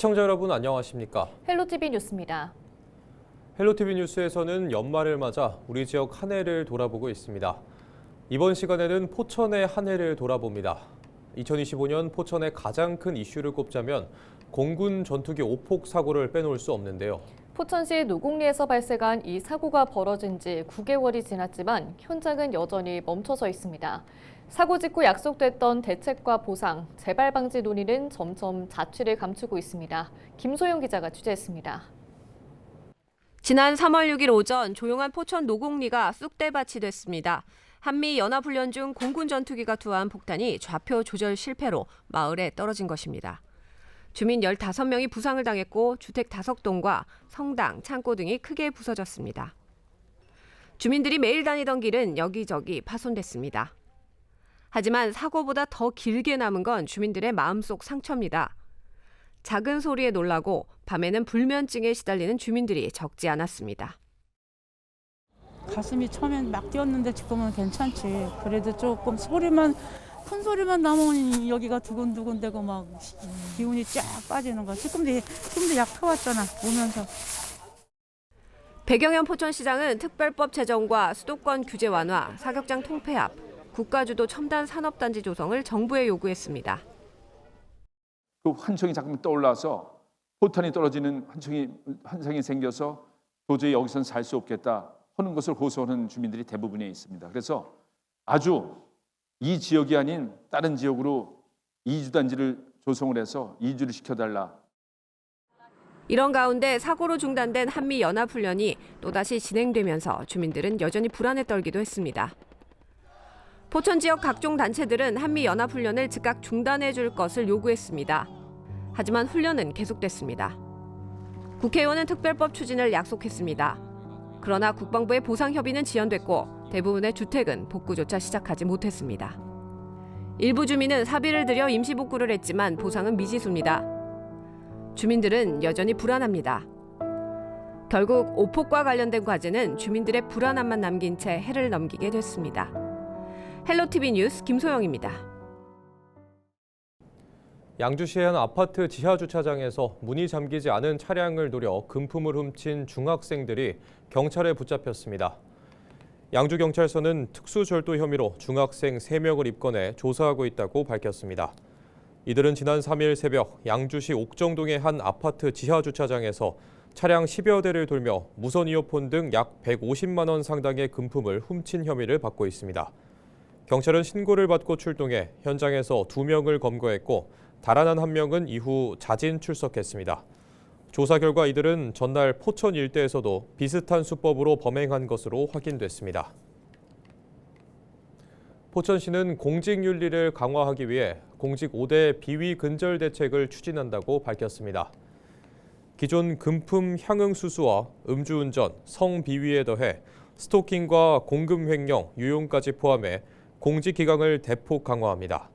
시청자 여러분 안녕하십니까? 헬로티비 뉴스입니다. 헬로티비 뉴스에서는 연말을 맞아 우리 지역 한 해를 돌아보고 있습니다. 이번 시간에는 포천의 한 해를 돌아봅니다. 2025년 포천의 가장 큰 이슈를 꼽자면 공군 전투기 오폭 사고를 빼놓을 수 없는데요. 포천시 노곡리에서 발생한 이 사고가 벌어진 지 9개월이 지났지만 현장은 여전히 멈춰서 있습니다. 사고 직후 약속됐던 대책과 보상, 재발 방지 논의는 점점 자취를 감추고 있습니다. 김소영 기자가 취재했습니다. 지난 3월 6일 오전 조용한 포천 노곡리가 쑥대밭이 됐습니다. 한미 연합훈련 중 공군 전투기가 투하한 폭탄이 좌표 조절 실패로 마을에 떨어진 것입니다. 주민 15명이 부상을 당했고 주택 5동과 성당, 창고 등이 크게 부서졌습니다. 주민들이 매일 다니던 길은 여기저기 파손됐습니다. 하지만 사고보다 더 길게 남은 건 주민들의 마음속 상처입니다. 작은 소리에 놀라고 밤에는 불면증에 시달리는 주민들이 적지 않았습니다. 가슴이 처음엔 막 뛰었는데 지금은 괜찮지. 그래도 조금 큰 소리만 나면 여기가 두근두근대고 막 기운이 쫙 빠지는 거야. 지금도 약 타왔잖아, 오면서. 백영현 포천시장은 특별법 제정과 수도권 규제 완화, 사격장 통폐합, 국가주도 첨단 산업단지 조성을 정부에 요구했습니다. 그 환청이 자꾸 떠올라서 포탄이 떨어지는 환상이 생겨서 도저히 여기서는 살 수 없겠다 하는 것을 호소하는 주민들이 대부분에 있습니다. 그래서 아주 이 지역이 아닌 다른 지역으로 이주단지를 조성을 해서 이주를 시켜달라. 이런 가운데 사고로 중단된 한미연합훈련이 또다시 진행되면서 주민들은 여전히 불안에 떨기도 했습니다. 포천 지역 각종 단체들은 한미연합훈련을 즉각 중단해 줄 것을 요구했습니다. 하지만 훈련은 계속됐습니다. 국회의원은 특별법 추진을 약속했습니다. 그러나 국방부의 보상 협의는 지연됐고 대부분의 주택은 복구조차 시작하지 못했습니다. 일부 주민은 사비를 들여 임시 복구를 했지만 보상은 미지수입니다. 주민들은 여전히 불안합니다. 결국 오폭과 관련된 과제는 주민들의 불안함만 남긴 채 해를 넘기게 됐습니다. 헬로티비 뉴스 김소영입니다. 양주시의 한 아파트 지하주차장에서 문이 잠기지 않은 차량을 노려 금품을 훔친 중학생들이 경찰에 붙잡혔습니다. 양주경찰서는 특수절도 혐의로 중학생 3명을 입건해 조사하고 있다고 밝혔습니다. 이들은 지난 3일 새벽 양주시 옥정동의 한 아파트 지하주차장에서 차량 10여 대를 돌며 무선 이어폰 등 약 150만 원 상당의 금품을 훔친 혐의를 받고 있습니다. 경찰은 신고를 받고 출동해 현장에서 2명을 검거했고 달아난 1명은 이후 자진 출석했습니다. 조사 결과 이들은 전날 포천 일대에서도 비슷한 수법으로 범행한 것으로 확인됐습니다. 포천시는 공직윤리를 강화하기 위해 공직 5대 비위 근절 대책을 추진한다고 밝혔습니다. 기존 금품 향응 수수와 음주운전, 성비위에 더해 스토킹과 공금 횡령, 유용까지 포함해 공직 기강을 대폭 강화합니다.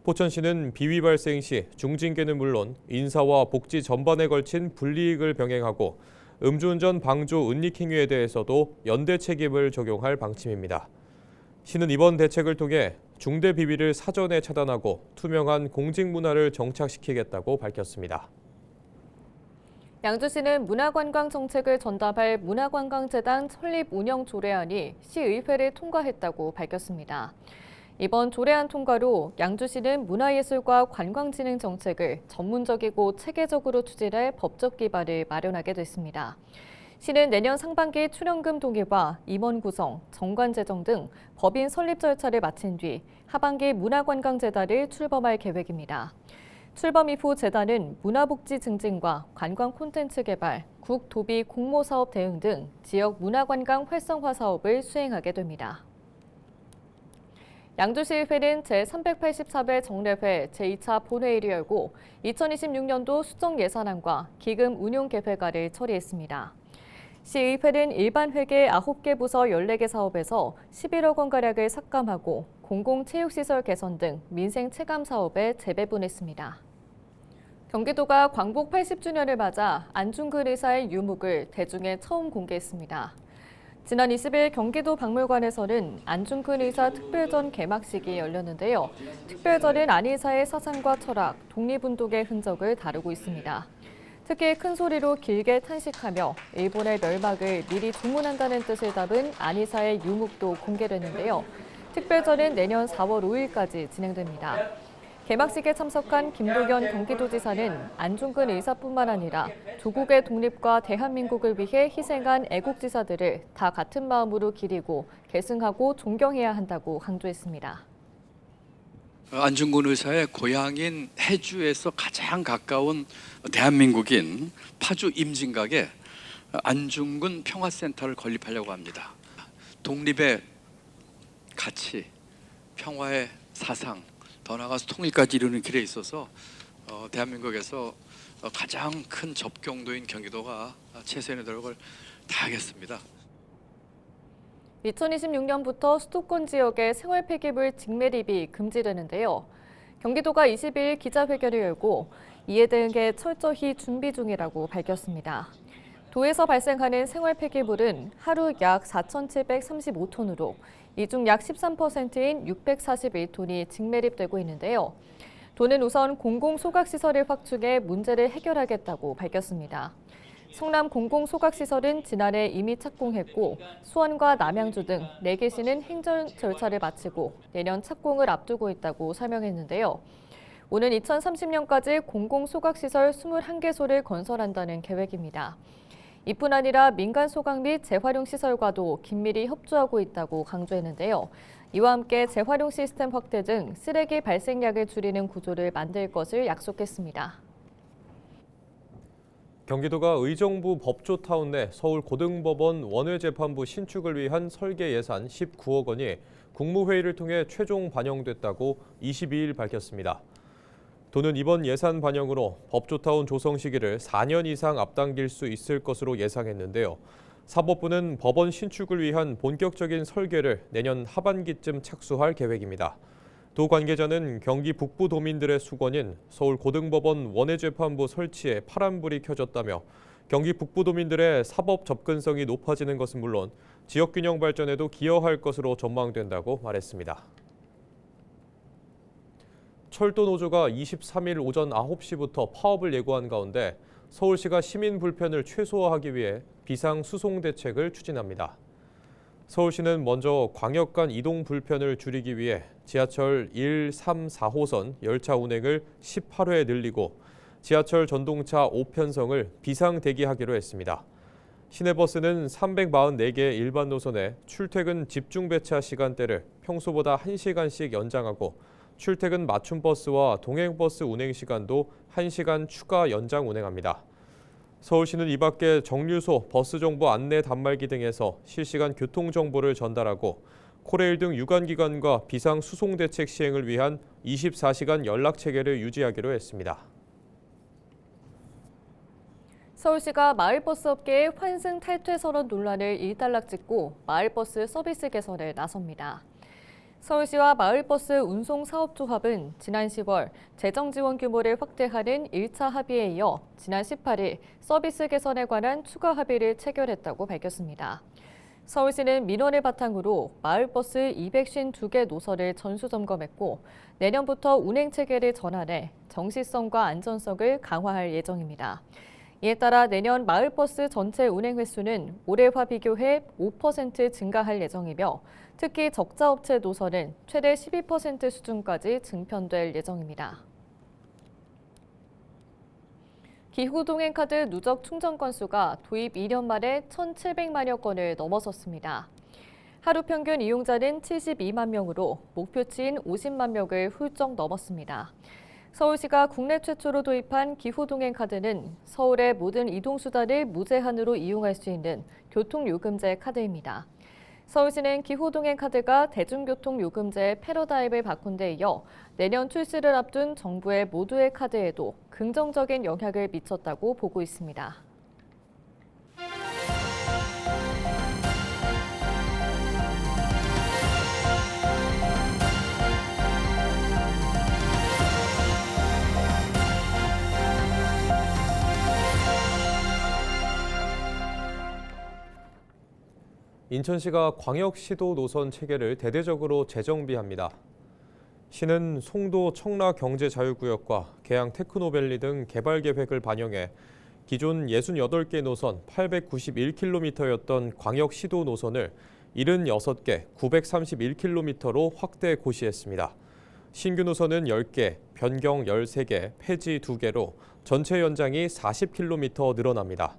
포천시는 비위 발생 시 중징계는 물론 인사와 복지 전반에 걸친 불이익을 병행하고 음주운전 방조 은닉 행위에 대해서도 연대 책임을 적용할 방침입니다. 시는 이번 대책을 통해 중대 비위를 사전에 차단하고 투명한 공직 문화를 정착시키겠다고 밝혔습니다. 양주시는 문화관광 정책을 전담할 문화관광재단 설립 운영 조례안이 시의회를 통과했다고 밝혔습니다. 이번 조례안 통과로 양주시는 문화예술과 관광진흥 정책을 전문적이고 체계적으로 추진할 법적 기반을 마련하게 됐습니다. 시는 내년 상반기 출연금 동의와 임원 구성, 정관 제정 등 법인 설립 절차를 마친 뒤 하반기 문화관광재단을 출범할 계획입니다. 출범 이후 재단은 문화복지 증진과 관광 콘텐츠 개발, 국도비 공모사업 대응 등 지역 문화관광 활성화 사업을 수행하게 됩니다. 양주시의회는 제384회 정례회 제2차 본회의를 열고 2026년도 수정 예산안과 기금 운용 계획안을 처리했습니다. 시의회는 일반 회계 9개 부서 14개 사업에서 11억 원가량을 삭감하고 공공체육시설 개선 등 민생 체감 사업에 재배분했습니다. 경기도가 광복 80주년을 맞아 안중근 의사의 유목을 대중에 처음 공개했습니다. 지난 20일 경기도 박물관에서는 안중근 의사 특별전 개막식이 열렸는데요. 특별전은 안 의사의 사상과 철학, 독립운동의 흔적을 다루고 있습니다. 특히 큰 소리로 길게 탄식하며 일본의 멸망을 미리 주문한다는 뜻을 담은 안희사의 유묵도 공개됐는데요. 특별전은 내년 4월 5일까지 진행됩니다. 개막식에 참석한 김도겸 경기도지사는 안중근 의사뿐만 아니라 조국의 독립과 대한민국을 위해 희생한 애국지사들을 다 같은 마음으로 기리고 계승하고 존경해야 한다고 강조했습니다. 안중근 의사의 고향인 해주에서 가장 가까운 대한민국인 파주 임진각에 안중근 평화센터를 건립하려고 합니다. 독립의 가치, 평화의 사상, 더 나아가서 통일까지 이루는 길에 있어서 대한민국에서 가장 큰 접경도인 경기도가 최선의 노력을 다하겠습니다. 2026년부터 수도권 지역의 생활 폐기물 직매립이 금지되는데요. 경기도가 22일 기자회견을 열고 이에 대응해 철저히 준비 중이라고 밝혔습니다. 도에서 발생하는 생활 폐기물은 하루 약 4,735톤으로 이 중 약 13%인 641톤이 직매립되고 있는데요. 도는 우선 공공소각시설을 확충해 문제를 해결하겠다고 밝혔습니다. 성남 공공소각시설은 지난해 이미 착공했고 수원과 남양주 등 4개 시는 행정 절차를 마치고 내년 착공을 앞두고 있다고 설명했는데요. 오는 2030년까지 공공소각시설 21개소를 건설한다는 계획입니다. 이뿐 아니라 민간 소각 및 재활용 시설과도 긴밀히 협조하고 있다고 강조했는데요. 이와 함께 재활용 시스템 확대 등 쓰레기 발생량을 줄이는 구조를 만들 것을 약속했습니다. 경기도가 의정부 법조타운 내 서울고등법원 원외재판부 신축을 위한 설계 예산 19억 원이 국무회의를 통해 최종 반영됐다고 22일 밝혔습니다. 도는 이번 예산 반영으로 법조타운 조성 시기를 4년 이상 앞당길 수 있을 것으로 예상했는데요. 사법부는 법원 신축을 위한 본격적인 설계를 내년 하반기쯤 착수할 계획입니다. 도 관계자는 경기 북부도민들의 수건인 서울고등법원 원외재판부 설치에 파란불이 켜졌다며 경기 북부도민들의 사법 접근성이 높아지는 것은 물론 지역균형 발전에도 기여할 것으로 전망된다고 말했습니다. 철도노조가 23일 오전 9시부터 파업을 예고한 가운데 서울시가 시민 불편을 최소화하기 위해 비상수송 대책을 추진합니다. 서울시는 먼저 광역 간 이동 불편을 줄이기 위해 지하철 1, 3, 4호선 열차 운행을 18회 늘리고 지하철 전동차 5편성을 비상 대기하기로 했습니다. 시내버스는 344개 일반 노선에 출퇴근 집중 배차 시간대를 평소보다 1시간씩 연장하고 출퇴근 맞춤버스와 동행버스 운행 시간도 1시간 추가 연장 운행합니다. 서울시는 이 밖에 정류소, 버스 정보 안내 단말기 등에서 실시간 교통 정보를 전달하고 코레일 등 유관기관과 비상수송 대책 시행을 위한 24시간 연락체계를 유지하기로 했습니다. 서울시가 마을버스 업계의 환승 탈퇴 선언 논란을 일단락짓고 마을버스 서비스 개선에 나섭니다. 서울시와 마을버스 운송사업조합은 지난 10월 재정 지원 규모를 확대하는 1차 합의에 이어 지난 18일 서비스 개선에 관한 추가 합의를 체결했다고 밝혔습니다. 서울시는 민원을 바탕으로 마을버스 252개 노선을 전수점검했고 내년부터 운행체계를 전환해 정시성과 안전성을 강화할 예정입니다. 이에 따라 내년 마을버스 전체 운행 횟수는 올해와 비교해 5% 증가할 예정이며 특히 적자업체 노선은 최대 12% 수준까지 증편될 예정입니다. 기후동행카드 누적 충전 건수가 도입 2년 만에 1,700만여 건을 넘어섰습니다. 하루 평균 이용자는 72만 명으로 목표치인 50만 명을 훌쩍 넘었습니다. 서울시가 국내 최초로 도입한 기후동행카드는 서울의 모든 이동수단을 무제한으로 이용할 수 있는 교통요금제 카드입니다. 서울시는 기후동행카드가 대중교통요금제 패러다임을 바꾼 데 이어 내년 출시를 앞둔 정부의 모두의 카드에도 긍정적인 영향을 미쳤다고 보고 있습니다. 인천시가 광역시도 노선 체계를 대대적으로 재정비합니다. 시는 송도 청라 경제자유구역과 계양 테크노밸리 등 개발 계획을 반영해 기존 68개 노선 891km였던 광역시도 노선을 76개 931km로 확대 고시했습니다. 신규 노선은 10개, 변경 13개, 폐지 2개로 전체 연장이 40km 늘어납니다.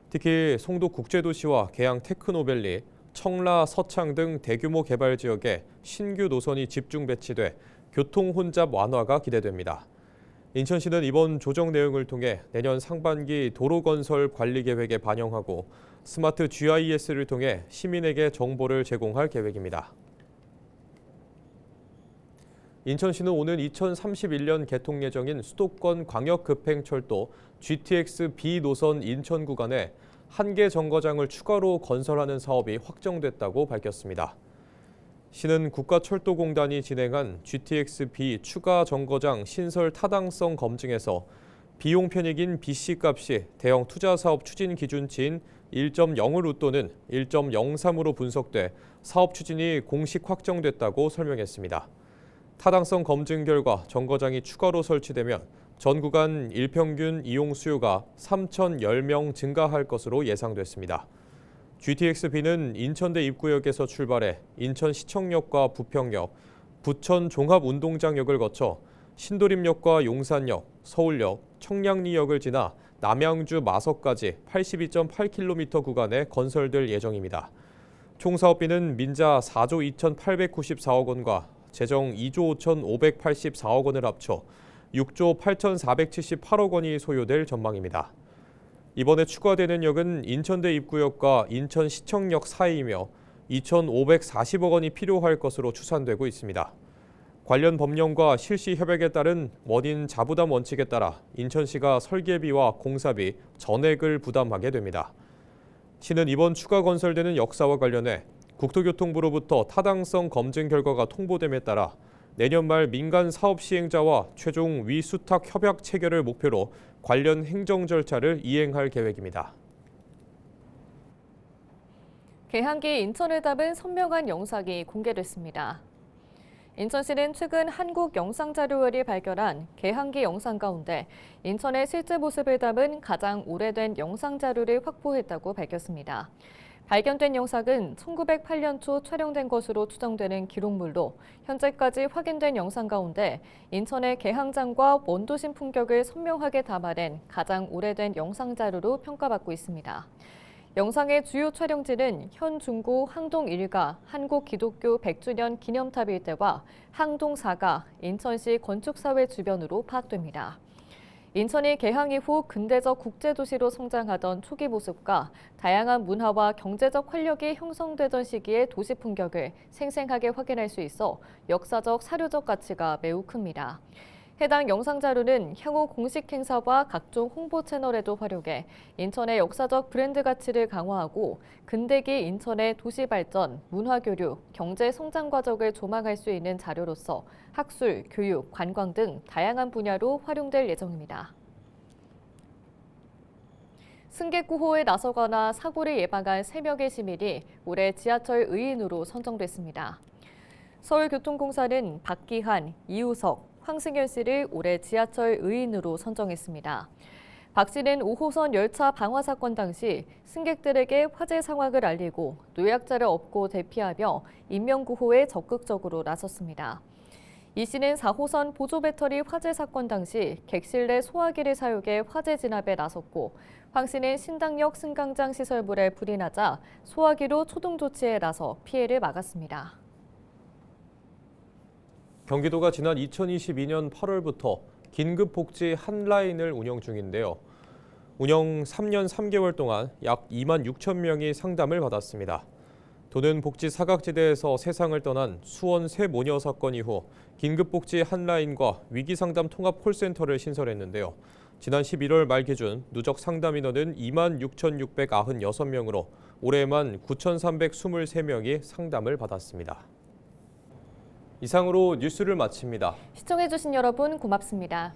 특히 송도 국제도시와 계양 테크노밸리, 청라, 서창 등 대규모 개발 지역에 신규 노선이 집중 배치돼 교통 혼잡 완화가 기대됩니다. 인천시는 이번 조정 내용을 통해 내년 상반기 도로건설 관리 계획에 반영하고 스마트 GIS를 통해 시민에게 정보를 제공할 계획입니다. 인천시는 오는 2031년 개통 예정인 수도권 광역급행철도 GTX-B 노선 인천 구간에 1개 정거장을 추가로 건설하는 사업이 확정됐다고 밝혔습니다. 시는 국가철도공단이 진행한 GTX-B 추가 정거장 신설 타당성 검증에서 비용 편익인 BC값이 대형 투자사업 추진 기준치인 1.0을 웃도는 1.03으로 분석돼 사업 추진이 공식 확정됐다고 설명했습니다. 타당성 검증 결과 정거장이 추가로 설치되면 전 구간 일평균 이용 수요가 3,010명 증가할 것으로 예상됐습니다. GTX-B는 인천대 입구역에서 출발해 인천시청역과 부평역, 부천 종합운동장역을 거쳐 신도림역과 용산역, 서울역, 청량리역을 지나 남양주 마석까지 82.8km 구간에 건설될 예정입니다. 총 사업비는 민자 4조 2,894억 원과 재정 2조 5,584억 원을 합쳐 6조 8,478억 원이 소요될 전망입니다. 이번에 추가되는 역은 인천대 입구역과 인천시청역 사이이며 2,540억 원이 필요할 것으로 추산되고 있습니다. 관련 법령과 실시 협약에 따른 원인 자부담 원칙에 따라 인천시가 설계비와 공사비, 전액을 부담하게 됩니다. 시는 이번 추가 건설되는 역사와 관련해 국토교통부로부터 타당성 검증 결과가 통보됨에 따라 내년 말 민간 사업 시행자와 최종 위수탁 협약 체결을 목표로 관련 행정 절차를 이행할 계획입니다. 개항기 인천을 담은 선명한 영상이 공개됐습니다. 인천시는 최근 한국영상자료원이 발견한 개항기 영상 가운데 인천의 실제 모습을 담은 가장 오래된 영상자료를 확보했다고 밝혔습니다. 발견된 영상은 1908년 초 촬영된 것으로 추정되는 기록물로 현재까지 확인된 영상 가운데 인천의 개항장과 원도심 풍경을 선명하게 담아낸 가장 오래된 영상자료로 평가받고 있습니다. 영상의 주요 촬영지는 현 중구 항동 1가 한국기독교 100주년 기념탑 일대와 항동 4가 인천시 건축사회 주변으로 파악됩니다. 인천이 개항 이후 근대적 국제도시로 성장하던 초기 모습과 다양한 문화와 경제적 활력이 형성되던 시기의 도시 풍경을 생생하게 확인할 수 있어 역사적, 사료적 가치가 매우 큽니다. 해당 영상 자료는 향후 공식 행사와 각종 홍보 채널에도 활용해 인천의 역사적 브랜드 가치를 강화하고 근대기 인천의 도시 발전, 문화 교류, 경제 성장 과정을 조망할 수 있는 자료로서 학술, 교육, 관광 등 다양한 분야로 활용될 예정입니다. 승객 구호에 나서거나 사고를 예방한 3명의 시민이 올해 지하철 의인으로 선정됐습니다. 서울교통공사는 박기한, 이우석, 황승현 씨를 올해 지하철 의인으로 선정했습니다. 박 씨는 5호선 열차 방화 사건 당시 승객들에게 화재 상황을 알리고 노약자를 업고 대피하며 인명구호에 적극적으로 나섰습니다. 이 씨는 4호선 보조배터리 화재 사건 당시 객실 내 소화기를 사용해 화재 진압에 나섰고 황 씨는 신당역 승강장 시설물에 불이 나자 소화기로 초동 조치에 나서 피해를 막았습니다. 경기도가 지난 2022년 8월부터 긴급복지 한라인을 운영 중인데요. 운영 3년 3개월 동안 약 2만 6천 명이 상담을 받았습니다. 도는 복지 사각지대에서 세상을 떠난 수원 새 모녀 사건 이후 긴급복지 한라인과 위기상담 통합 콜센터를 신설했는데요. 지난 11월 말 기준 누적 상담 인원은 2만 6,696명으로 올해만 9,323명이 상담을 받았습니다. 이상으로 뉴스를 마칩니다. 시청해주신 여러분 고맙습니다.